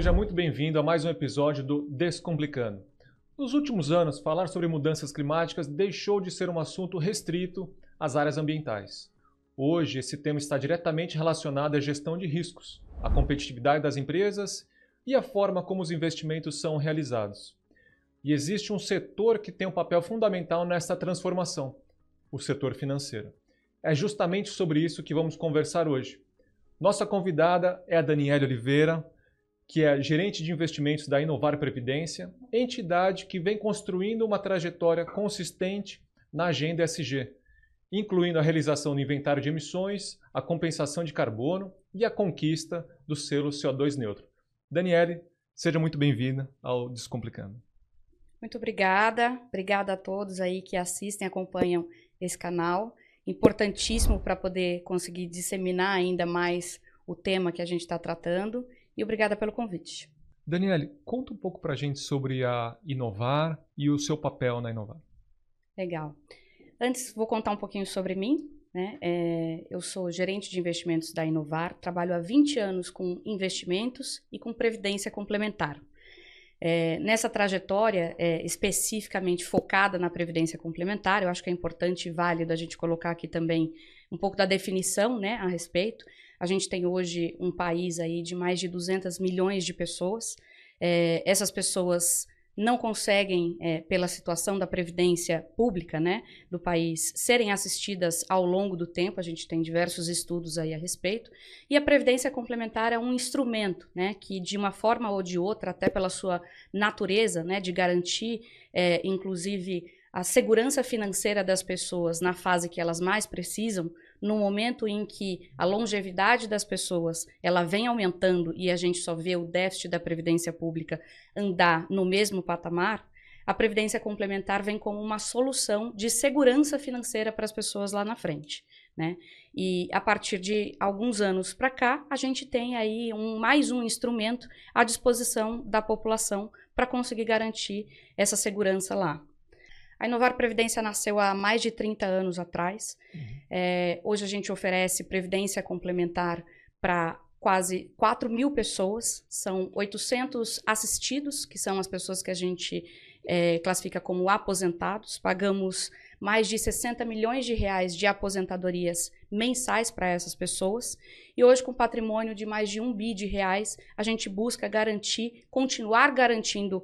Seja muito bem-vindo a mais um episódio do Descomplicando. Nos últimos anos, falar sobre mudanças climáticas deixou de ser um assunto restrito às áreas ambientais. Hoje, esse tema está diretamente relacionado à gestão de riscos, à competitividade das empresas e à forma como os investimentos são realizados. E existe um setor que tem um papel fundamental nessa transformação, o setor financeiro. É justamente sobre isso que vamos conversar hoje. Nossa convidada é a Daniele Oliveira, que é gerente de investimentos da Inovar Previdência, entidade que vem construindo uma trajetória consistente na agenda ESG, incluindo a realização do inventário de emissões, a compensação de carbono e a conquista do selo CO2 neutro. Daniele, seja muito bem-vinda ao Descomplicando. Muito obrigada. Obrigada a todos aí que assistem, acompanham esse canal. Importantíssimo para poder conseguir disseminar ainda mais o tema que a gente está tratando. E obrigada pelo convite. Daniele, conta um pouco para a gente sobre a Inovar e o seu papel na Inovar. Legal. Antes, vou contar um pouquinho sobre mim. Eu sou gerente de investimentos da Inovar, trabalho há 20 anos com investimentos e com previdência complementar. Nessa trajetória especificamente focada na previdência complementar, eu acho que é importante e válido a gente colocar aqui também um pouco da definição, a respeito. A gente tem hoje um país aí de mais de 200 milhões de pessoas. Essas pessoas não conseguem, pela situação da previdência pública, do país, serem assistidas ao longo do tempo. A gente tem diversos estudos aí a respeito. E a previdência complementar é um instrumento, que de uma forma ou de outra, até pela sua natureza, de garantir, inclusive, a segurança financeira das pessoas na fase que elas mais precisam, no momento em que a longevidade das pessoas ela vem aumentando e a gente só vê o déficit da previdência pública andar no mesmo patamar, a previdência complementar vem como uma solução de segurança financeira para as pessoas lá na frente, E a partir de alguns anos para cá, a gente tem aí mais um instrumento à disposição da população para conseguir garantir essa segurança lá. A Inovar Previdência nasceu há mais de 30 anos atrás. Hoje a gente oferece previdência complementar para quase 4 mil pessoas. São 800 assistidos, que são as pessoas que a gente classifica como aposentados. Pagamos mais de 60 milhões de reais de aposentadorias mensais para essas pessoas. E hoje, com patrimônio de mais de 1 bi de reais, a gente busca continuar garantindo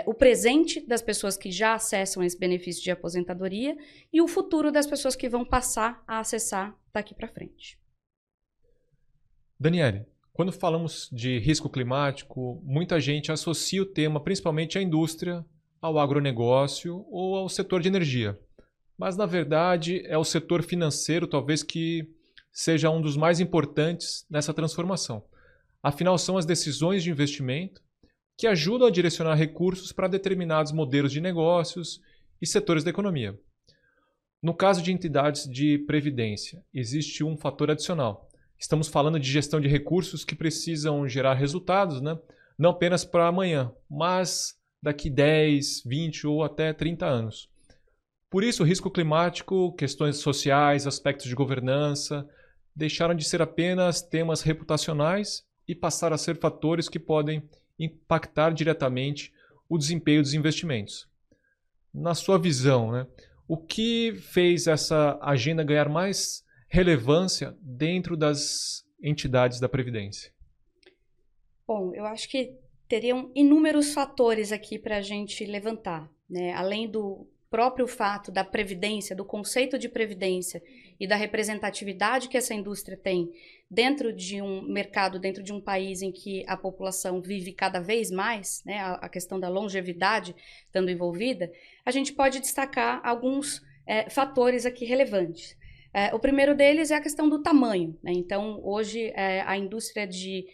o presente das pessoas que já acessam esse benefício de aposentadoria e o futuro das pessoas que vão passar a acessar daqui para frente. Daniele, quando falamos de risco climático, muita gente associa o tema principalmente à indústria, ao agronegócio ou ao setor de energia. Mas, na verdade, é o setor financeiro talvez que seja um dos mais importantes nessa transformação. Afinal, são as decisões de investimento que ajudam a direcionar recursos para determinados modelos de negócios e setores da economia. No caso de entidades de previdência, existe um fator adicional. Estamos falando de gestão de recursos que precisam gerar resultados, não apenas para amanhã, mas daqui 10, 20 ou até 30 anos. Por isso, o risco climático, questões sociais, aspectos de governança, deixaram de ser apenas temas reputacionais e passaram a ser fatores que podem impactar diretamente o desempenho dos investimentos. Na sua visão, o que fez essa agenda ganhar mais relevância dentro das entidades da Previdência? Bom, eu acho que teriam inúmeros fatores aqui para a gente levantar, além do próprio fato da previdência, do conceito de previdência e da representatividade que essa indústria tem dentro de um mercado, dentro de um país em que a população vive cada vez mais, a questão da longevidade estando envolvida, a gente pode destacar alguns fatores aqui relevantes. O primeiro deles é a questão do tamanho. Então, hoje, a indústria de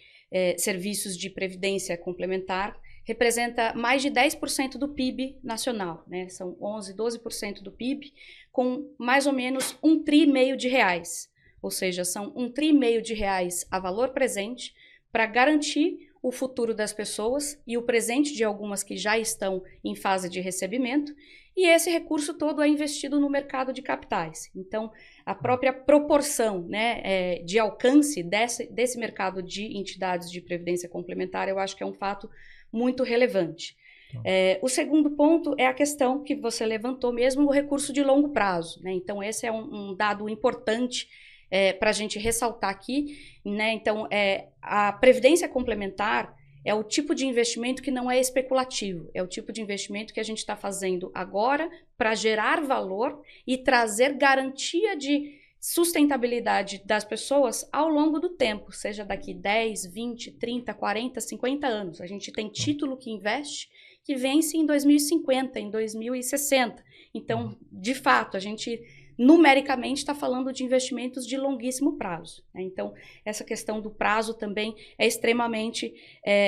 serviços de previdência complementar representa mais de 10% do PIB nacional, São 11, 12% do PIB, com mais ou menos 1,5 tri de reais. Ou seja, são 1,5 tri de reais a valor presente para garantir o futuro das pessoas e o presente de algumas que já estão em fase de recebimento, e esse recurso todo é investido no mercado de capitais. Então, a própria proporção, né, de alcance desse mercado de entidades de previdência complementar, eu acho que é um fato muito relevante. O segundo ponto é a questão que você levantou mesmo, o recurso de longo prazo, né? Então, esse é um dado importante para a gente ressaltar aqui, né? Então, a previdência complementar é o tipo de investimento que não é especulativo, é o tipo de investimento que a gente está fazendo agora para gerar valor e trazer garantia de sustentabilidade das pessoas ao longo do tempo, seja daqui 10, 20, 30, 40, 50 anos. A gente tem título que investe que vence em 2050, em 2060. Então, de fato, a gente numericamente está falando de investimentos de longuíssimo prazo, né? Então, essa questão do prazo também é extremamente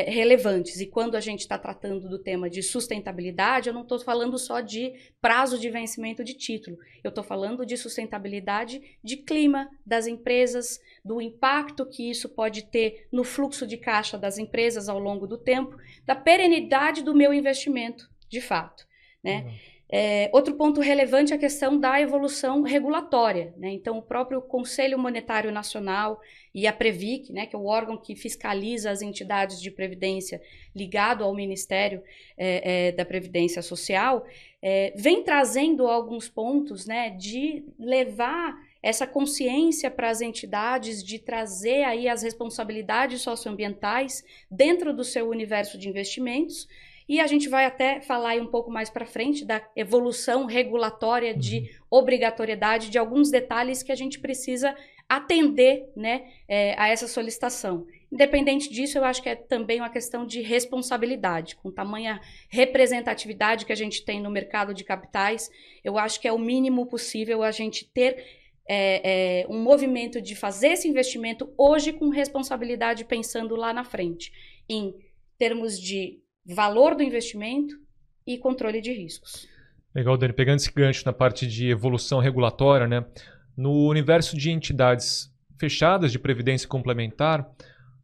relevante. E quando a gente está tratando do tema de sustentabilidade, eu não estou falando só de prazo de vencimento de título, eu estou falando de sustentabilidade de clima das empresas, do impacto que isso pode ter no fluxo de caixa das empresas ao longo do tempo, da perenidade do meu investimento, de fato, né? Outro ponto relevante é a questão da evolução regulatória, né? Então, o próprio Conselho Monetário Nacional e a Previc, né, que é o órgão que fiscaliza as entidades de previdência ligado ao Ministério da Previdência Social, vem trazendo alguns pontos, né, de levar essa consciência para as entidades, de trazer aí as responsabilidades socioambientais dentro do seu universo de investimentos. E a gente vai até falar aí um pouco mais para frente da evolução regulatória de obrigatoriedade de alguns detalhes que a gente precisa atender, né, a essa solicitação. Independente disso, eu acho que é também uma questão de responsabilidade. Com tamanha representatividade que a gente tem no mercado de capitais, eu acho que é o mínimo possível a gente ter um movimento de fazer esse investimento hoje com responsabilidade, pensando lá na frente, em termos de valor do investimento e controle de riscos. Legal, Dani. Pegando esse gancho na parte de evolução regulatória, né? No universo de entidades fechadas de previdência complementar,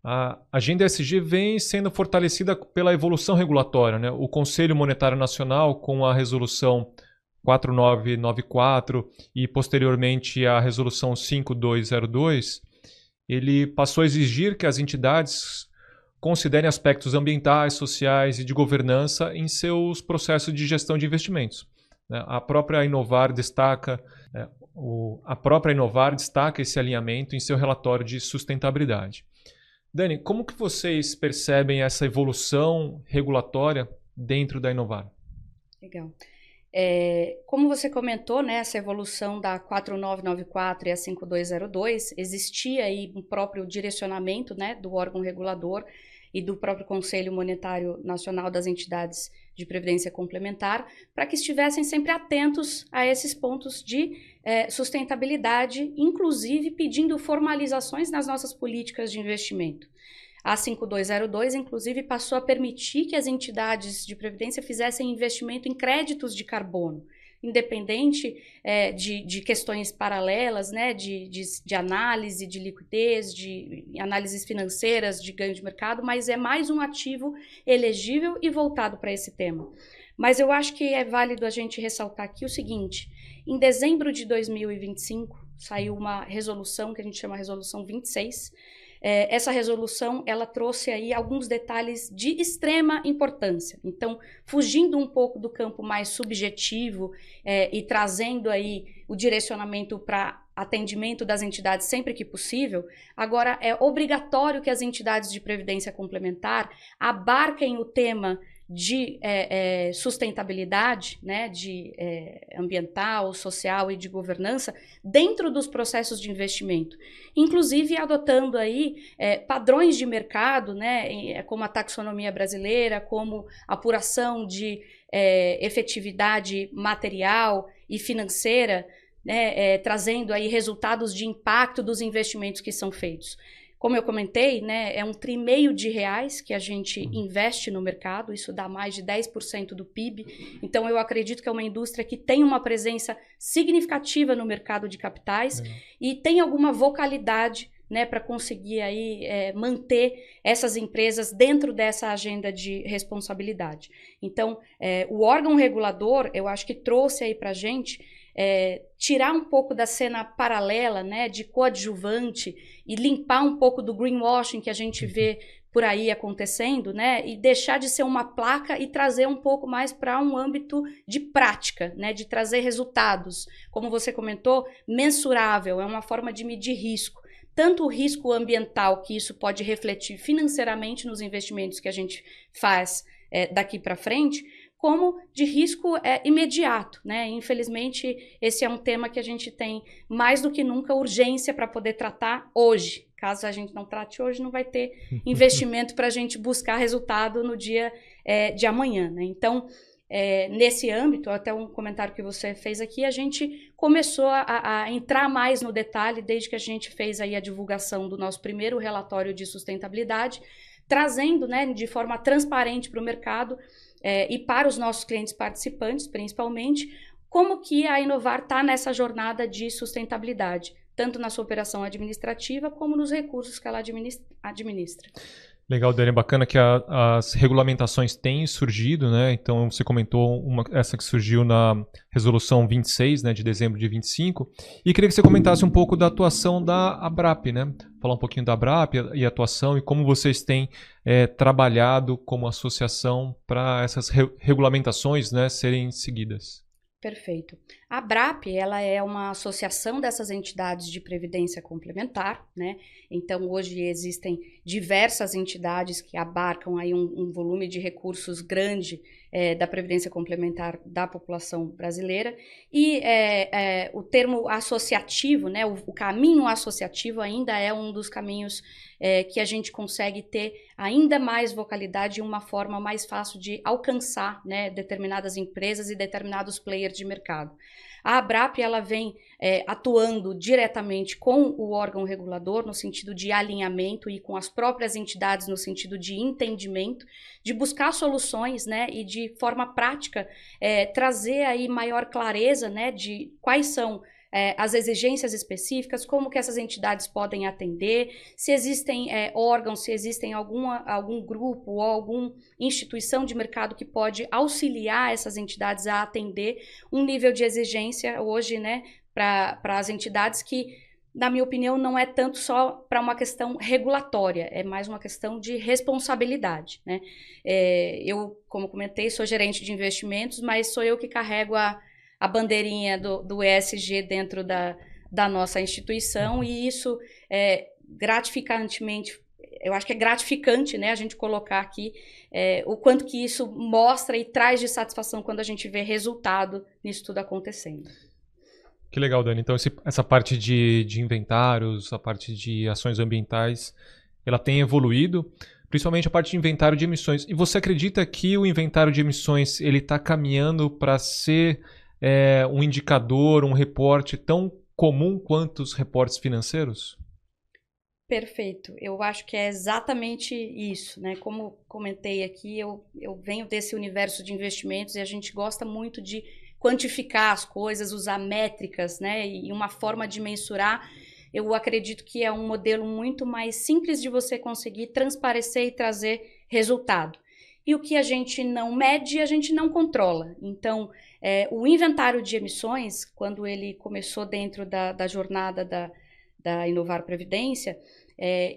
a agenda ESG vem sendo fortalecida pela evolução regulatória, né? O Conselho Monetário Nacional, com a resolução 4994 e posteriormente a resolução 5202, ele passou a exigir que as entidades considerem aspectos ambientais, sociais e de governança em seus processos de gestão de investimentos. A própria Inovar destaca esse alinhamento em seu relatório de sustentabilidade. Dani, como que vocês percebem essa evolução regulatória dentro da Inovar? Legal. Como você comentou, né, essa evolução da 4994 e a 5202, existia aí um próprio direcionamento, né, do órgão regulador e do próprio Conselho Monetário Nacional das entidades de previdência complementar, para que estivessem sempre atentos a esses pontos de sustentabilidade, inclusive pedindo formalizações nas nossas políticas de investimento. A 5202, inclusive, passou a permitir que as entidades de previdência fizessem investimento em créditos de carbono, independente de questões paralelas, né, de análise de liquidez, de análises financeiras de ganho de mercado, mas é mais um ativo elegível e voltado para esse tema. Mas eu acho que é válido a gente ressaltar aqui o seguinte: em dezembro de 2025, saiu uma resolução que a gente chama Resolução 26. Essa resolução, ela trouxe aí alguns detalhes de extrema importância. Então, fugindo um pouco do campo mais subjetivo e trazendo aí o direcionamento para atendimento das entidades sempre que possível, agora é obrigatório que as entidades de previdência complementar abarquem o tema de sustentabilidade, né, de ambiental, social e de governança dentro dos processos de investimento, inclusive adotando aí padrões de mercado, né, como a taxonomia brasileira, como apuração de efetividade material e financeira, né, trazendo aí resultados de impacto dos investimentos que são feitos. Como eu comentei, né, é R$1,5 trilhão que a gente investe no mercado, isso dá mais de 10% do PIB. Então, eu acredito que é uma indústria que tem uma presença significativa no mercado de capitais e tem alguma vocalidade né, para conseguir aí manter essas empresas dentro dessa agenda de responsabilidade. Então, o órgão regulador, eu acho que trouxe aí para a gente tirar um pouco da cena paralela, né, de coadjuvante e limpar um pouco do greenwashing que a gente vê por aí acontecendo, né, e deixar de ser uma placa e trazer um pouco mais para um âmbito de prática, né, de trazer resultados, como você comentou, mensurável, é uma forma de medir risco. Tanto o risco ambiental, que isso pode refletir financeiramente nos investimentos que a gente faz daqui para frente, como de risco imediato, né? Infelizmente, esse é um tema que a gente tem mais do que nunca urgência para poder tratar hoje. Caso a gente não trate hoje, não vai ter investimento para a gente buscar resultado no dia de amanhã, né? Então, nesse âmbito, até um comentário que você fez aqui, a gente começou a entrar mais no detalhe desde que a gente fez aí a divulgação do nosso primeiro relatório de sustentabilidade, trazendo, né, de forma transparente para o mercado e para os nossos clientes participantes, principalmente, como que a Inovar está nessa jornada de sustentabilidade, tanto na sua operação administrativa como nos recursos que ela administra. Legal, Dani, bacana que as regulamentações têm surgido, né? Então você comentou essa que surgiu na resolução 26, né, de dezembro de 25, e queria que você comentasse um pouco da atuação da ABRAP, né? Falar um pouquinho da ABRAP e atuação e como vocês têm trabalhado como associação para essas regulamentações, né, serem seguidas. Perfeito. A ABRAP, ela é uma associação dessas entidades de previdência complementar, né? Então, hoje existem diversas entidades que abarcam aí um volume de recursos grande da previdência complementar da população brasileira. E o termo associativo, né? O caminho associativo ainda é um dos caminhos que a gente consegue ter ainda mais vocalidade e uma forma mais fácil de alcançar, né, determinadas empresas e determinados players de mercado. A ABRAP, ela vem atuando diretamente com o órgão regulador no sentido de alinhamento e com as próprias entidades no sentido de entendimento, de buscar soluções, né, e de forma prática trazer aí maior clareza, né, de quais são as exigências específicas, como que essas entidades podem atender, se existem órgãos, se existem algum grupo ou alguma instituição de mercado que pode auxiliar essas entidades a atender um nível de exigência hoje, né, para as entidades que, na minha opinião, não é tanto só para uma questão regulatória, é mais uma questão de responsabilidade, né? Eu, como comentei, sou gerente de investimentos, mas sou eu que carrego a bandeirinha do ESG dentro da nossa instituição, e isso gratificantemente, eu acho que é gratificante, né, a gente colocar aqui o quanto que isso mostra e traz de satisfação quando a gente vê resultado nisso tudo acontecendo. Que legal, Dani. Então, essa parte de inventários, a parte de ações ambientais, ela tem evoluído, principalmente a parte de inventário de emissões. E você acredita que o inventário de emissões ele está caminhando para ser um indicador, um reporte tão comum quanto os reportes financeiros? Perfeito. Eu acho que é exatamente isso, né? Como comentei aqui, eu venho desse universo de investimentos e a gente gosta muito de quantificar as coisas, usar métricas, né? E uma forma de mensurar. Eu acredito que é um modelo muito mais simples de você conseguir transparecer e trazer resultado. E o que a gente não mede, a gente não controla. Então, o inventário de emissões, quando ele começou dentro da jornada da Inovar Previdência,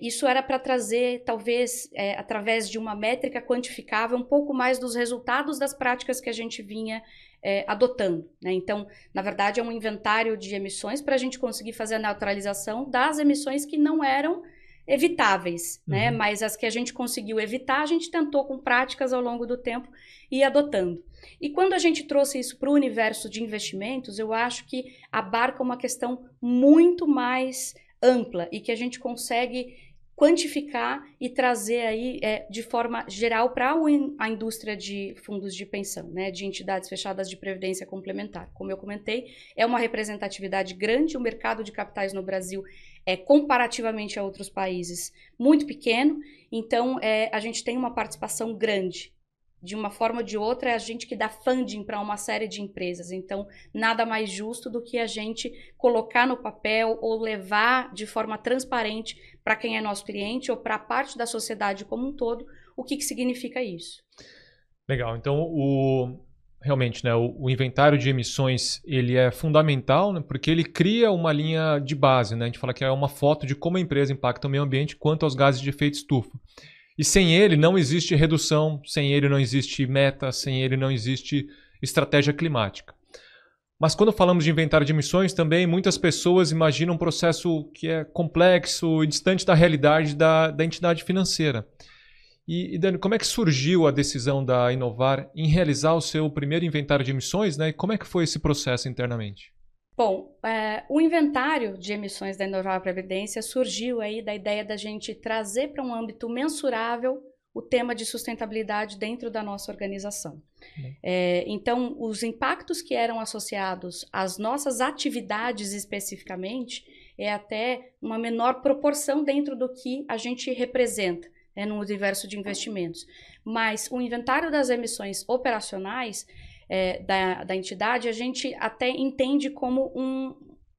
isso era para trazer, talvez, através de uma métrica quantificável, um pouco mais dos resultados das práticas que a gente vinha adotando, né? Então, na verdade, é um inventário de emissões para a gente conseguir fazer a neutralização das emissões que não eram evitáveis, né? Mas as que a gente conseguiu evitar, a gente tentou com práticas ao longo do tempo ir adotando. E quando a gente trouxe isso para o universo de investimentos, eu acho que abarca uma questão muito mais ampla e que a gente consegue quantificar e trazer aí de forma geral para a indústria de fundos de pensão, né, de entidades fechadas de previdência complementar. Como eu comentei, é uma representatividade grande, o mercado de capitais no Brasil comparativamente a outros países, muito pequeno, então a gente tem uma participação grande de uma forma ou de outra, é a gente que dá funding para uma série de empresas. Então, nada mais justo do que a gente colocar no papel ou levar de forma transparente para quem é nosso cliente ou para a parte da sociedade como um todo, o que significa isso. Legal. Então, realmente, né, o inventário de emissões ele é fundamental, né, porque ele cria uma linha de base. Né? A gente fala que é uma foto de como a empresa impacta o meio ambiente quanto aos gases de efeito estufa. E sem ele não existe redução, sem ele não existe meta, sem ele não existe estratégia climática. Mas quando falamos de inventário de emissões, também muitas pessoas imaginam um processo que é complexo e distante da realidade da entidade financeira. E Dani, como é que surgiu a decisão da Inovar em realizar o seu primeiro inventário de emissões, né? E como é que foi esse processo internamente? Bom, o inventário de emissões da Inovar Previdência surgiu aí da ideia da gente trazer para um âmbito mensurável o tema de sustentabilidade dentro da nossa organização. Então, os impactos que eram associados às nossas atividades especificamente é até uma menor proporção dentro do que a gente representa no universo de investimentos. Mas o inventário das emissões operacionais da entidade, a gente até entende como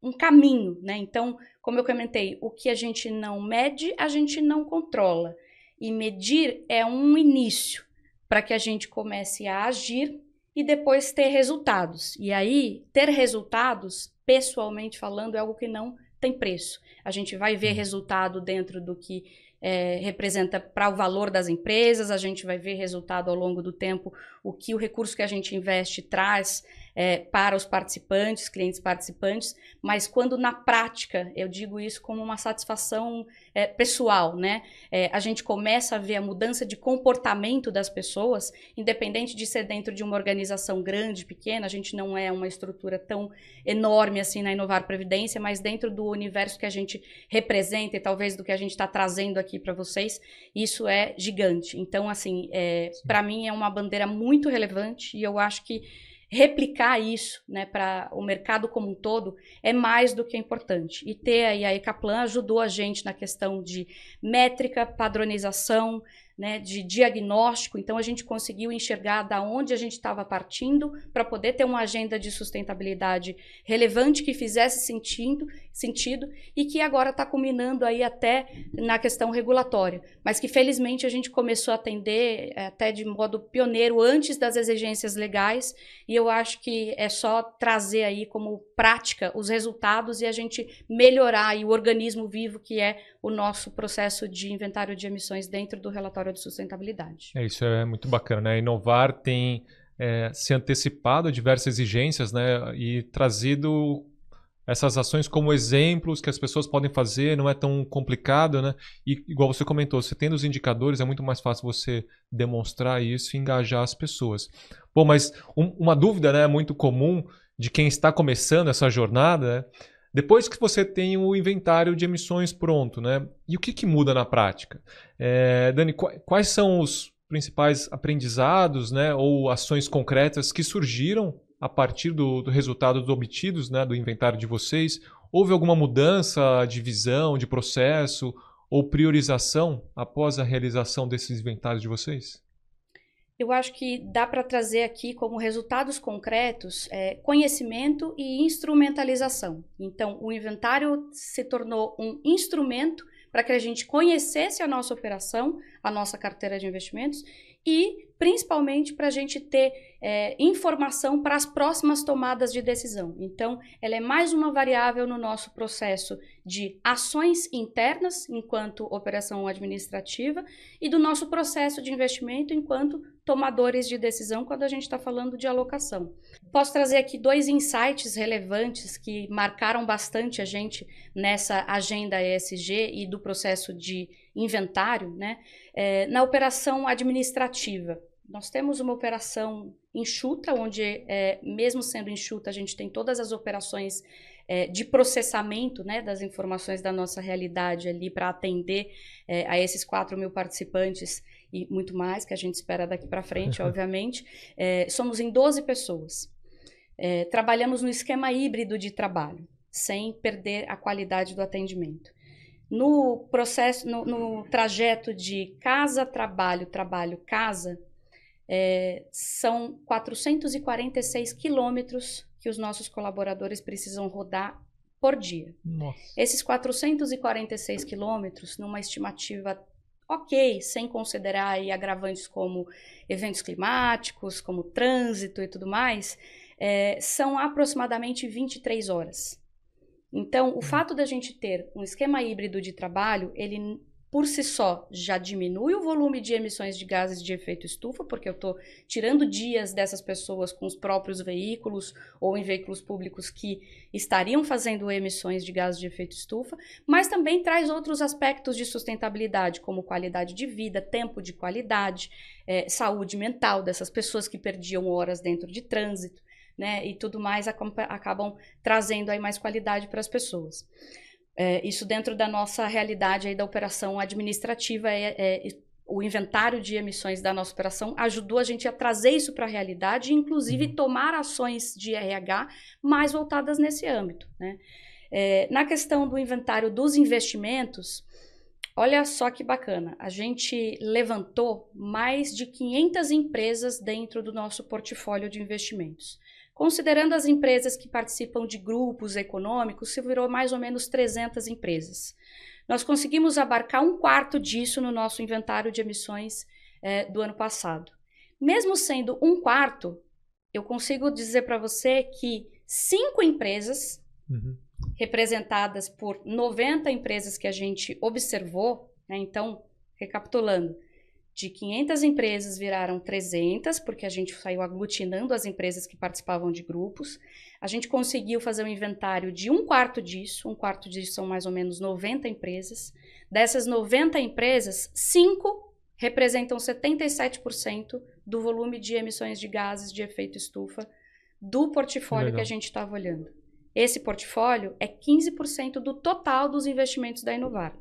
um caminho, né? Então, como eu comentei, o que a gente não mede, a gente não controla. E medir é um início para que a gente comece a agir e depois ter resultados. E aí, ter resultados, pessoalmente falando, é algo que não tem preço. A gente vai ver resultado dentro do que representa para o valor das empresas, a gente vai ver resultado ao longo do tempo, o que o recurso que a gente investe traz para os participantes, clientes participantes, mas quando na prática, eu digo isso como uma satisfação pessoal, né? A gente começa a ver a mudança de comportamento das pessoas, independente de ser dentro de uma organização grande, pequena, a gente não é uma estrutura tão enorme assim na Inovar Previdência, mas dentro do universo que a gente representa e talvez do que a gente está trazendo aqui para vocês, isso é gigante. Então, assim, para mim é uma bandeira muito relevante e eu acho que replicar isso, né, para o mercado como um todo é mais do que importante. E ter aí a Ecaplan ajudou a gente na questão de métrica, padronização, né, de diagnóstico. Então a gente conseguiu enxergar da onde a gente estava partindo para poder ter uma agenda de sustentabilidade relevante que fizesse sentido e que agora está culminando aí até na questão regulatória, mas que felizmente a gente começou a atender até de modo pioneiro antes das exigências legais, e eu acho que é só trazer aí como prática os resultados e a gente melhorar aí o organismo vivo que é o nosso processo de inventário de emissões dentro do relatório de sustentabilidade. Isso é muito bacana, né? A Inovar tem se antecipado a diversas exigências, né? E trazido essas ações como exemplos que as pessoas podem fazer, não é tão complicado, né? E igual você comentou, você tendo os indicadores, é muito mais fácil você demonstrar isso e engajar as pessoas. Bom, mas uma dúvida, né, muito comum de quem está começando essa jornada, né? Depois que você tem o inventário de emissões pronto, né? E o que muda na prática? Dani, quais são os principais aprendizados, né, ou ações concretas que surgiram a partir do resultado obtidos, né, do inventário de vocês? Houve alguma mudança de visão, de processo ou priorização após a realização desses inventários de vocês? Eu acho que dá para trazer aqui como resultados concretos conhecimento e instrumentalização. Então, o inventário se tornou um instrumento para que a gente conhecesse a nossa operação, a nossa carteira de investimentos e, principalmente, para a gente ter informação para as próximas tomadas de decisão. Então, ela é mais uma variável no nosso processo de ações internas, enquanto operação administrativa, e do nosso processo de investimento enquanto tomadores de decisão, quando a gente está falando de alocação. Posso trazer aqui 2 insights relevantes que marcaram bastante a gente nessa agenda ESG e do processo de inventário, né? Na operação administrativa. Nós temos uma operação enxuta, onde, mesmo sendo enxuta, a gente tem todas as operações de processamento, né, das informações da nossa realidade ali para atender a esses 4.000 participantes e muito mais, que a gente espera daqui para frente, obviamente. Somos em 12 pessoas. Trabalhamos no esquema híbrido de trabalho, sem perder a qualidade do atendimento. No processo, no trajeto de casa, trabalho, trabalho, casa, são 446 quilômetros que os nossos colaboradores precisam rodar por dia. Nossa. Esses 446 quilômetros, numa estimativa ok, sem considerar aí agravantes como eventos climáticos, como trânsito e tudo mais, são aproximadamente 23 horas. Então, o fato da gente ter um esquema híbrido de trabalho, ele por si só já diminui o volume de emissões de gases de efeito estufa, porque eu estou tirando dias dessas pessoas com os próprios veículos ou em veículos públicos que estariam fazendo emissões de gases de efeito estufa, mas também traz outros aspectos de sustentabilidade, como qualidade de vida, tempo de qualidade, saúde mental dessas pessoas que perdiam horas dentro de trânsito, né, e tudo mais acabam trazendo aí mais qualidade para as pessoas. Isso dentro da nossa realidade aí da operação administrativa, o inventário de emissões da nossa operação ajudou a gente a trazer isso para a realidade e inclusive tomar ações de RH mais voltadas nesse âmbito, né? Na questão do inventário dos investimentos, olha só que bacana, a gente levantou mais de 500 empresas dentro do nosso portfólio de investimentos. Considerando as empresas que participam de grupos econômicos, se virou mais ou menos 300 empresas. Nós conseguimos abarcar 1/4 disso no nosso inventário de emissões do ano passado. Mesmo sendo 1/4, eu consigo dizer para você que 5 empresas, representadas por 90 empresas que a gente observou, né? Então, recapitulando, de 500 empresas viraram 300, porque a gente saiu aglutinando as empresas que participavam de grupos. A gente conseguiu fazer um inventário de 1/4 disso, 1/4 disso são mais ou menos 90 empresas. Dessas 90 empresas, 5 representam 77% do volume de emissões de gases de efeito estufa do portfólio que a gente estava olhando. Esse portfólio é 15% do total dos investimentos da Inovar.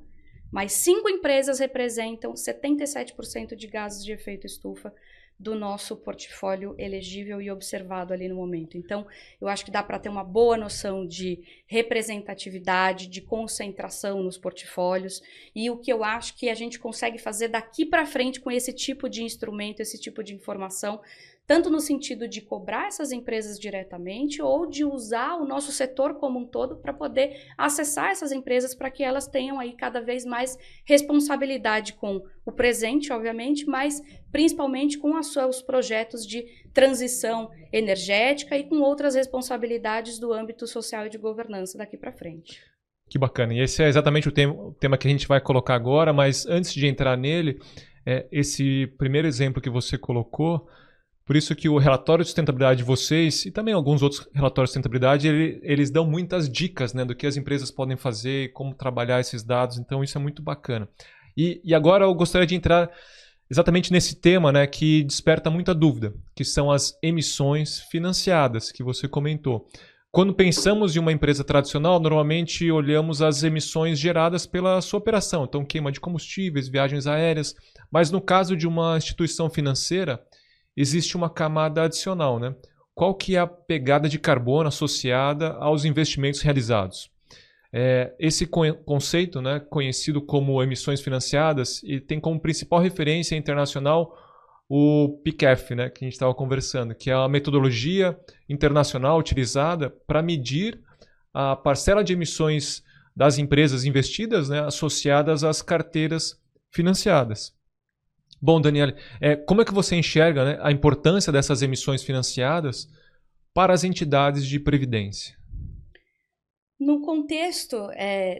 Mas 5 empresas representam 77% de gases de efeito estufa do nosso portfólio elegível e observado ali no momento. Então, eu acho que dá para ter uma boa noção de representatividade, de concentração nos portfólios, e o que eu acho que a gente consegue fazer daqui para frente com esse tipo de instrumento, esse tipo de informação, tanto no sentido de cobrar essas empresas diretamente ou de usar o nosso setor como um todo para poder acessar essas empresas para que elas tenham aí cada vez mais responsabilidade com o presente, obviamente, mas principalmente com os seus projetos de transição energética e com outras responsabilidades do âmbito social e de governança daqui para frente. Que bacana. E esse é exatamente o tema que a gente vai colocar agora, mas antes de entrar nele, esse primeiro exemplo que você colocou, por isso que o relatório de sustentabilidade de vocês e também alguns outros relatórios de sustentabilidade, eles dão muitas dicas, né, do que as empresas podem fazer, como trabalhar esses dados, então isso é muito bacana. E agora eu gostaria de entrar exatamente nesse tema, né, que desperta muita dúvida, que são as emissões financiadas, que você comentou. Quando pensamos em uma empresa tradicional, normalmente olhamos as emissões geradas pela sua operação, então queima de combustíveis, viagens aéreas, mas no caso de uma instituição financeira, existe uma camada adicional, né? Qual que é a pegada de carbono associada aos investimentos realizados? Esse conceito, né, conhecido como emissões financiadas, e tem como principal referência internacional o PCAF, né, que a gente estava conversando, que é a metodologia internacional utilizada para medir a parcela de emissões das empresas investidas, né, associadas às carteiras financiadas. Bom, Daniele, como é que você enxerga, né, a importância dessas emissões financiadas para as entidades de previdência? No contexto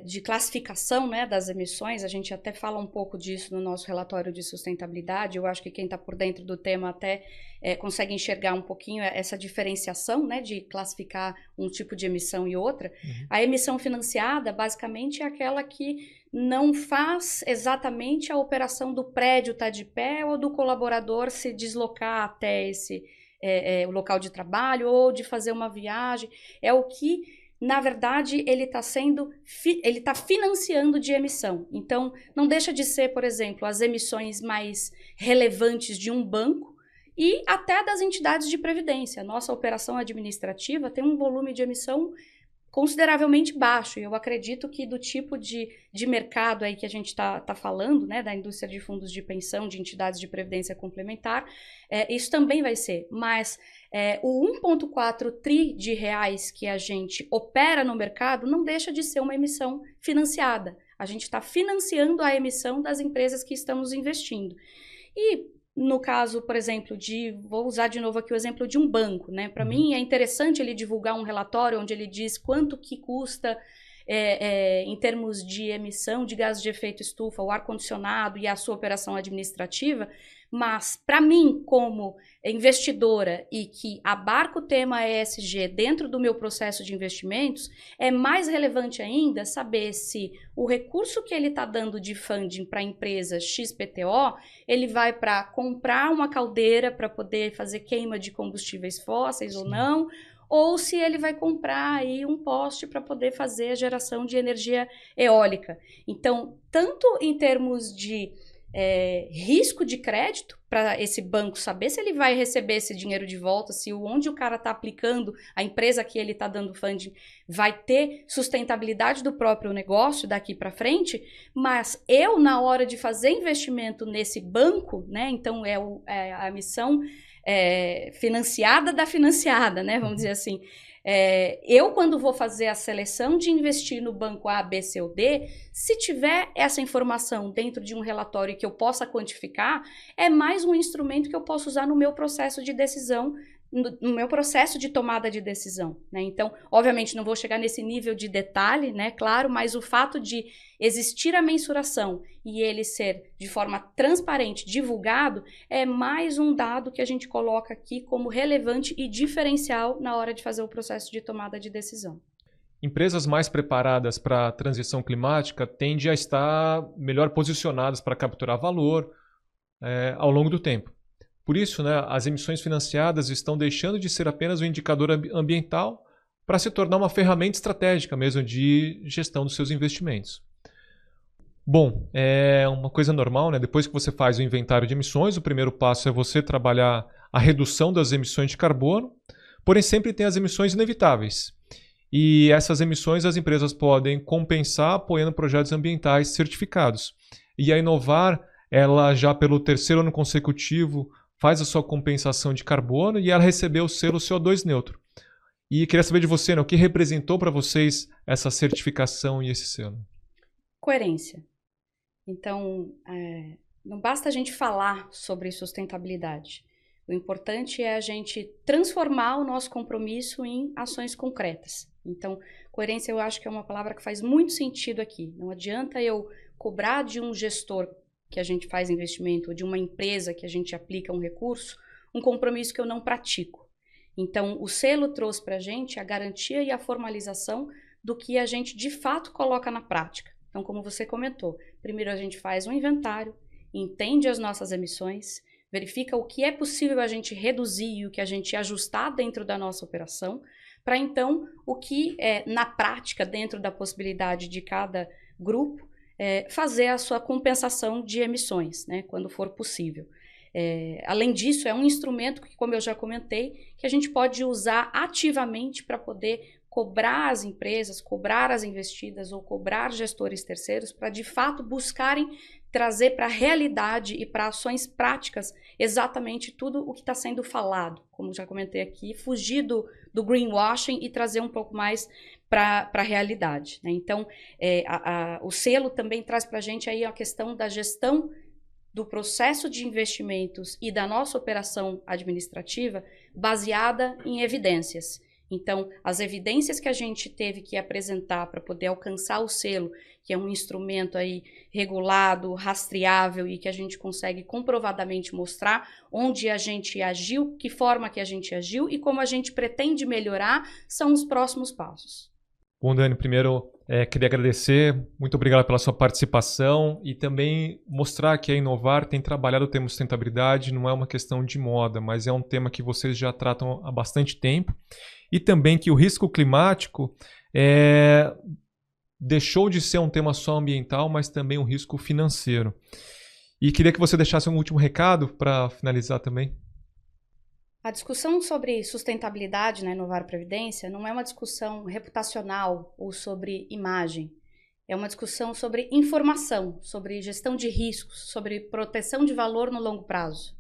de classificação, né, das emissões, a gente até fala um pouco disso no nosso relatório de sustentabilidade. Eu acho que quem está por dentro do tema até consegue enxergar um pouquinho essa diferenciação, né, de classificar um tipo de emissão e outra. A emissão financiada, basicamente, é aquela que não faz exatamente a operação do prédio estar de pé ou do colaborador se deslocar até o local de trabalho ou de fazer uma viagem. É o que, na verdade, ele está financiando de emissão. Então, não deixa de ser, por exemplo, as emissões mais relevantes de um banco e até das entidades de previdência. Nossa operação administrativa tem um volume de emissão consideravelmente baixo. E eu acredito que do tipo de mercado aí que a gente está falando, né, da indústria de fundos de pensão, de entidades de previdência complementar, isso também vai ser. Mas o 1,4 tri de reais que a gente opera no mercado não deixa de ser uma emissão financiada. A gente está financiando a emissão das empresas que estamos investindo. E no caso, por exemplo, vou usar de novo aqui o exemplo de um banco, né? Para mim é interessante ele divulgar um relatório onde ele diz quanto que custa em termos de emissão de gases de efeito estufa, o ar-condicionado e a sua operação administrativa, mas para mim, como investidora e que abarca o tema ESG dentro do meu processo de investimentos, é mais relevante ainda saber se o recurso que ele está dando de funding para a empresa XPTO, ele vai para comprar uma caldeira para poder fazer queima de combustíveis fósseis ou não, ou se ele vai comprar aí um poste para poder fazer a geração de energia eólica. Então, tanto em termos de risco de crédito, para esse banco saber se ele vai receber esse dinheiro de volta, se onde o cara está aplicando, a empresa que ele está dando funding, vai ter sustentabilidade do próprio negócio daqui para frente, mas eu, na hora de fazer investimento nesse banco, né, então a missão financiada da financiada, né, vamos dizer assim, eu, quando vou fazer a seleção de investir no banco A, B, C ou D, se tiver essa informação dentro de um relatório que eu possa quantificar, é mais um instrumento que eu posso usar no meu processo de decisão, no meu processo de tomada de decisão, né? Então, obviamente, não vou chegar nesse nível de detalhe, né? Claro, mas o fato de existir a mensuração e ele ser de forma transparente, divulgado, é mais um dado que a gente coloca aqui como relevante e diferencial na hora de fazer o processo de tomada de decisão. Empresas mais preparadas para a transição climática tendem a estar melhor posicionadas para capturar valor ao longo do tempo. Por isso, né, as emissões financiadas estão deixando de ser apenas um indicador ambiental para se tornar uma ferramenta estratégica mesmo de gestão dos seus investimentos. Bom, é uma coisa normal, né? Depois que você faz o inventário de emissões, o primeiro passo é você trabalhar a redução das emissões de carbono, porém sempre tem as emissões inevitáveis. E essas emissões as empresas podem compensar apoiando projetos ambientais certificados. E a Inovar, ela já pelo terceiro ano consecutivo faz a sua compensação de carbono e ela recebeu o selo CO2 neutro. E queria saber de você, né, o que representou para vocês essa certificação e esse selo? Coerência. Então, não basta a gente falar sobre sustentabilidade. O importante é a gente transformar o nosso compromisso em ações concretas. Então, coerência eu acho que é uma palavra que faz muito sentido aqui. Não adianta eu cobrar de um gestor que a gente faz investimento, ou de uma empresa que a gente aplica um recurso, um compromisso que eu não pratico. Então, o selo trouxe para a gente a garantia e a formalização do que a gente de fato coloca na prática. Então, como você comentou, primeiro a gente faz um inventário, entende as nossas emissões, verifica o que é possível a gente reduzir e o que a gente ajustar dentro da nossa operação, para então o que na prática, dentro da possibilidade de cada grupo, fazer a sua compensação de emissões, né, quando for possível. Além disso, é um instrumento que, como eu já comentei, que a gente pode usar ativamente para poder cobrar as empresas, cobrar as investidas ou cobrar gestores terceiros para, de fato, buscarem trazer para a realidade e para ações práticas exatamente tudo o que está sendo falado, como já comentei aqui, fugir do greenwashing e trazer um pouco mais para a realidade, né? Então, o selo também traz para a gente aí a questão da gestão do processo de investimentos e da nossa operação administrativa baseada em evidências. Então, as evidências que a gente teve que apresentar para poder alcançar o selo, que é um instrumento aí regulado, rastreável e que a gente consegue comprovadamente mostrar onde a gente agiu, que forma que a gente agiu e como a gente pretende melhorar, são os próximos passos. Bom, Dani, primeiro queria agradecer, muito obrigado pela sua participação e também mostrar que a Inovar tem trabalhado o tema sustentabilidade, não é uma questão de moda, mas é um tema que vocês já tratam há bastante tempo e também que o risco climático deixou de ser um tema só ambiental, mas também um risco financeiro. E queria que você deixasse um último recado para finalizar também. A discussão sobre sustentabilidade na Inovar Previdência não é uma discussão reputacional ou sobre imagem. É uma discussão sobre informação, sobre gestão de riscos, sobre proteção de valor no longo prazo.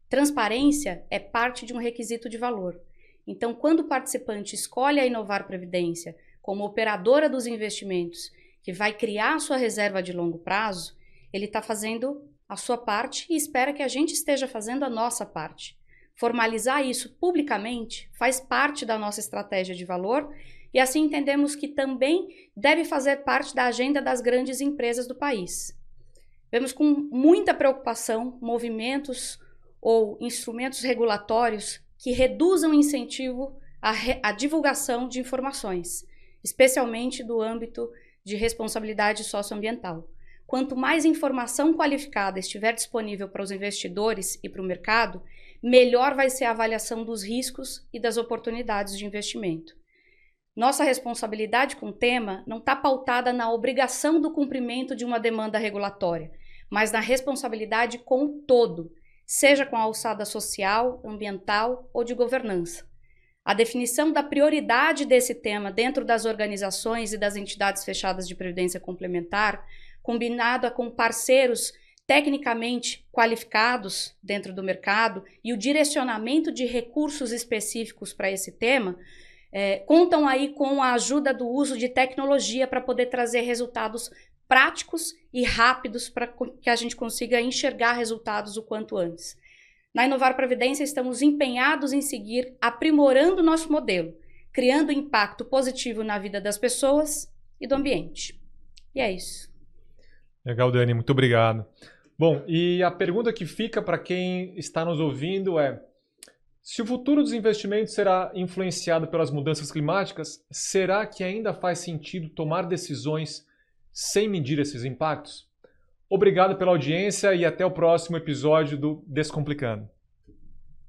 Transparência é parte de um requisito de valor. Então, quando o participante escolhe a Inovar Previdência como operadora dos investimentos que vai criar a sua reserva de longo prazo, ele está fazendo a sua parte e espera que a gente esteja fazendo a nossa parte. Formalizar isso publicamente faz parte da nossa estratégia de valor e assim entendemos que também deve fazer parte da agenda das grandes empresas do país. Vemos com muita preocupação movimentos ou instrumentos regulatórios que reduzam o incentivo à divulgação de informações, especialmente do âmbito de responsabilidade socioambiental. Quanto mais informação qualificada estiver disponível para os investidores e para o mercado, melhor vai ser a avaliação dos riscos e das oportunidades de investimento. Nossa responsabilidade com o tema não está pautada na obrigação do cumprimento de uma demanda regulatória, mas na responsabilidade com o todo, seja com a alçada social, ambiental ou de governança. A definição da prioridade desse tema dentro das organizações e das entidades fechadas de previdência complementar, combinada com parceiros tecnicamente qualificados dentro do mercado e o direcionamento de recursos específicos para esse tema, contam aí com a ajuda do uso de tecnologia para poder trazer resultados práticos e rápidos para que a gente consiga enxergar resultados o quanto antes. Na Inovar Previdência estamos empenhados em seguir aprimorando o nosso modelo, criando impacto positivo na vida das pessoas e do ambiente. E é isso. Legal, Dani, muito obrigado. Bom, e a pergunta que fica para quem está nos ouvindo é: se o futuro dos investimentos será influenciado pelas mudanças climáticas, será que ainda faz sentido tomar decisões sem medir esses impactos? Obrigado pela audiência e até o próximo episódio do Descomplicando.